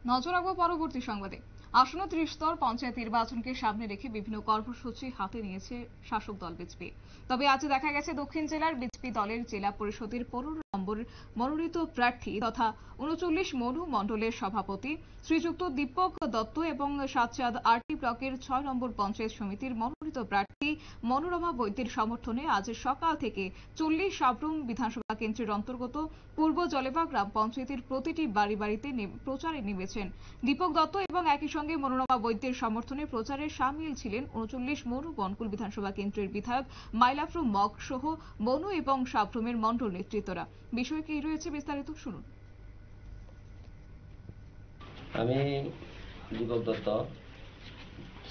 নজর রাখবো পরবর্তী সংবাদে। আসন্ন ত্রিস্তর পঞ্চায়েত নির্বাচনকে সামনে রেখে বিভিন্ন কর্মসূচি হাতে নিয়েছে শাসক দল বিজেপি। তবে আজ দেখা গেছে দক্ষিণ জেলার বিজেপি দলের জেলা পরিষদের 15 নম্বর মনোনীত প্রার্থী তথা 39 মনু মণ্ডলের সভাপতি শ্রীযুক্ত দীপক দত্ত এবং সাতচাঁদ আরটি ব্লকের 6 নম্বর পঞ্চায়েত সমিতির মনোনীত প্রার্থী মনোরমা বৈদ্যের সমর্থনে আজ সকাল থেকে 40 সাবরুম বিধানসভা কেন্দ্রের অন্তর্গত পূর্ব জলেবা গ্রাম পঞ্চায়েতের প্রতিটি বাড়ি বাড়িতে প্রচারে নেমেছেন দীপক দত্ত এবং একই সঙ্গে মনোরমা বৈদ্যের সমর্থনে প্রচারে সামিল ছিলেন 39 মনু বনকুল বিধানসভা কেন্দ্রের বিধায়ক মাইলাফরু মগ সহ মনু এবং সাবরুমের মণ্ডল নেতৃত্বরা। বিষয় কি রয়েছে বিস্তারিত শুনুন। আমি দীপক দত্ত,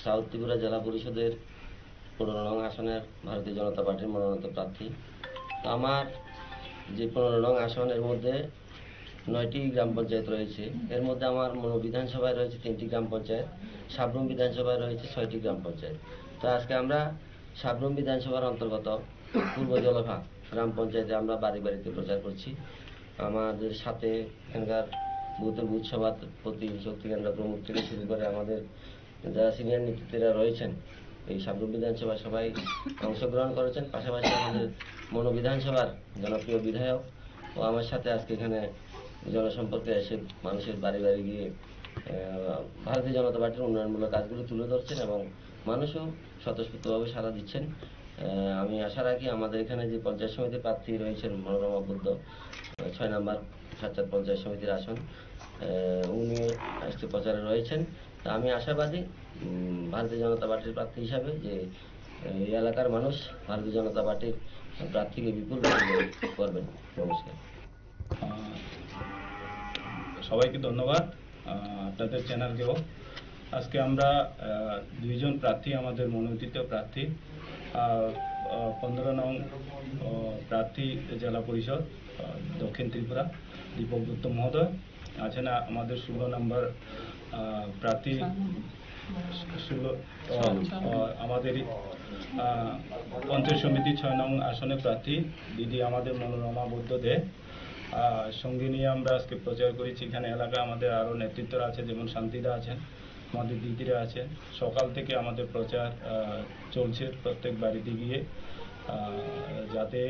সাউথ ত্রিপুরা জেলা পরিষদের 15 নং আসনের ভারতীয় জনতা পার্টির মনোনীত প্রার্থী। আমার যে 15 নং আসনের মধ্যে 9টি গ্রাম পঞ্চায়েত রয়েছে। এর মধ্যে আমার মনো বিধানসভায় রয়েছে 3টি গ্রাম পঞ্চায়েত, সাবরুম বিধানসভায় রয়েছে 6টি গ্রাম পঞ্চায়েত। তো আজকে আমরা সাবরুম বিধানসভার অন্তর্গত পূর্ব জলভা গ্রাম পঞ্চায়েতে আমরা বাড়ি বাড়িতে প্রচার করছি। আমাদের সাথে এখানকার বুথ সভাপতি, শক্তি কেন্দ্র প্রমুখ থেকে শুরু করে আমাদের যারা সিনিয়র নেতৃত্বরা রয়েছেন এই সাবরুম বিধানসভায় সবাই অংশগ্রহণ করেছেন। পাশাপাশি আমাদের মনো বিধানসভার জনপ্রিয় বিধায়ক ও আমার সাথে আজকে এখানে জনসম্পর্কে এসে মানুষের বাড়ি বাড়ি গিয়ে ভারতীয় জনতা পার্টির উন্নয়নমূলক কাজগুলো তুলে ধরছেন এবং মানুষও স্বতঃস্ফূর্তভাবে সাড়া দিচ্ছেন। আমি আশা রাখি আমাদের এখানে যে পঞ্চায়েত সমিতির প্রার্থী রয়েছেন মনোরমা বৈদ্য 6 নম্বর সাতচাঁদ পঞ্চায়েত সমিতির আসন, উনি আজকে প্রচারে রয়েছেন। তা আমি আশাবাদী ভারতীয় জনতা পার্টির প্রার্থী হিসাবে যে এই এলাকার মানুষ ভারতীয় জনতা পার্টির প্রার্থীকে বিপুল করবেন। নমস্কার। সবাইকে ধন্যবাদ, আপনাদের চ্যানেলকেও। আজকে আমরা 2 জন প্রার্থী, আমাদের মনোনীত প্রার্থী 15 নং প্রার্থী জেলা পরিষদ দক্ষিণ ত্রিপুরা দীপক দত্ত মহোদয় আছেন, আমাদের 16 নম্বর প্রার্থী আমাদের পঞ্চায়েত সমিতি 6 নং আসনের প্রার্থী দিদি আমাদের মনোরমা বৈদ্য দে সঙ্গে নিয়ে আমরা আজকে প্রচার করেছি। এখানে এলাকা আমাদের আরও নেতৃত্বরা আছে, যেমন শান্তিদা আছেন, আমাদের দিদিরা আছেন। সকাল থেকে আমাদের প্রচার চলছে প্রত্যেক বাড়িতে গিয়ে, যাতে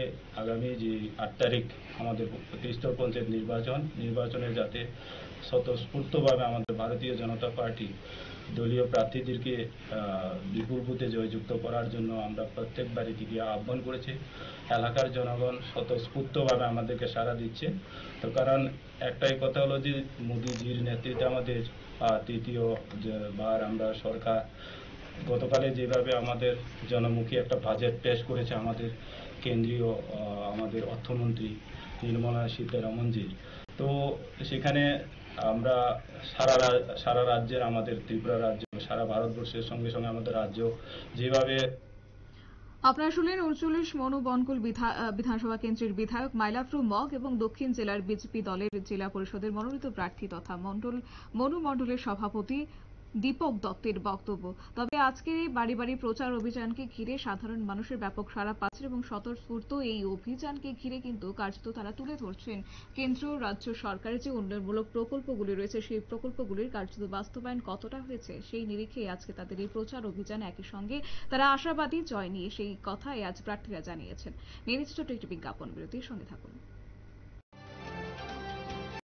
আগামী যে 8 তারিখ আমাদের ত্রিস্তর পঞ্চায়েত নির্বাচনে যাতে স্বতঃস্ফূর্তভাবে আমাদের ভারতীয় জনতা পার্টি দলীয় প্রার্থীদেরকে বিপুল ভোটে জয়যুক্ত করার জন্য আমরা প্রত্যেক বাড়িতে গিয়ে আহ্বান করেছি। এলাকার জনগণ স্বতঃস্ফূর্তভাবে আমাদেরকে সাড়া দিচ্ছে। তো কারণ একটাই কথা হলো যে মোদিজির নেতৃত্বে আমাদের তৃতীয় বার আমরা সরকার, গতকালে যেভাবে আমাদের জনমুখী একটা বাজেট পেশ করেছে আমাদের কেন্দ্রীয় আমাদের অর্থমন্ত্রী নির্মলা সীতারমণজি, তো সেখানে আমরা সারা রাজ্যের, আমাদের ত্রিপুরা রাজ্য, সারা ভারতবর্ষের সঙ্গে সঙ্গে আমাদের রাজ্য যেভাবে। আপনারা শুনলেন 39 মনু বনকুল বিধানসভা কেন্দ্রের বিধায়ক মাইলাফরু মগ এবং দক্ষিণ জেলার বিজেপি দলের জেলা পরিষদের মনোনীত প্রার্থী তথা মনু মণ্ডলের সভাপতি দীপক দত্তের বক্তব্য। তবে আজকের এই বাড়ি বাড়ি প্রচার অভিযানকে ঘিরে সাধারণ মানুষের ব্যাপক সাড়া পাচ্ছে এবং স্বতঃস্ফূর্ত এই অভিযানকে ঘিরে কিন্তু কার্যত তারা তুলে ধরছেন কেন্দ্র রাজ্য সরকারের যে উন্নয়নমূলক প্রকল্পগুলি রয়েছে সেই প্রকল্পগুলির কার্যত বাস্তবায়ন কতটা হয়েছে সেই নিরিখে আজকে তাদের এই প্রচার অভিযান। একই সঙ্গে তারা আশাবাদী জয় নিয়ে সেই কথাই আজ প্রার্থীরা জানিয়েছেন। নিয়ে নিচ্ছে ছোট্ট একটি বিজ্ঞাপন বিরতির সঙ্গে থাকুন।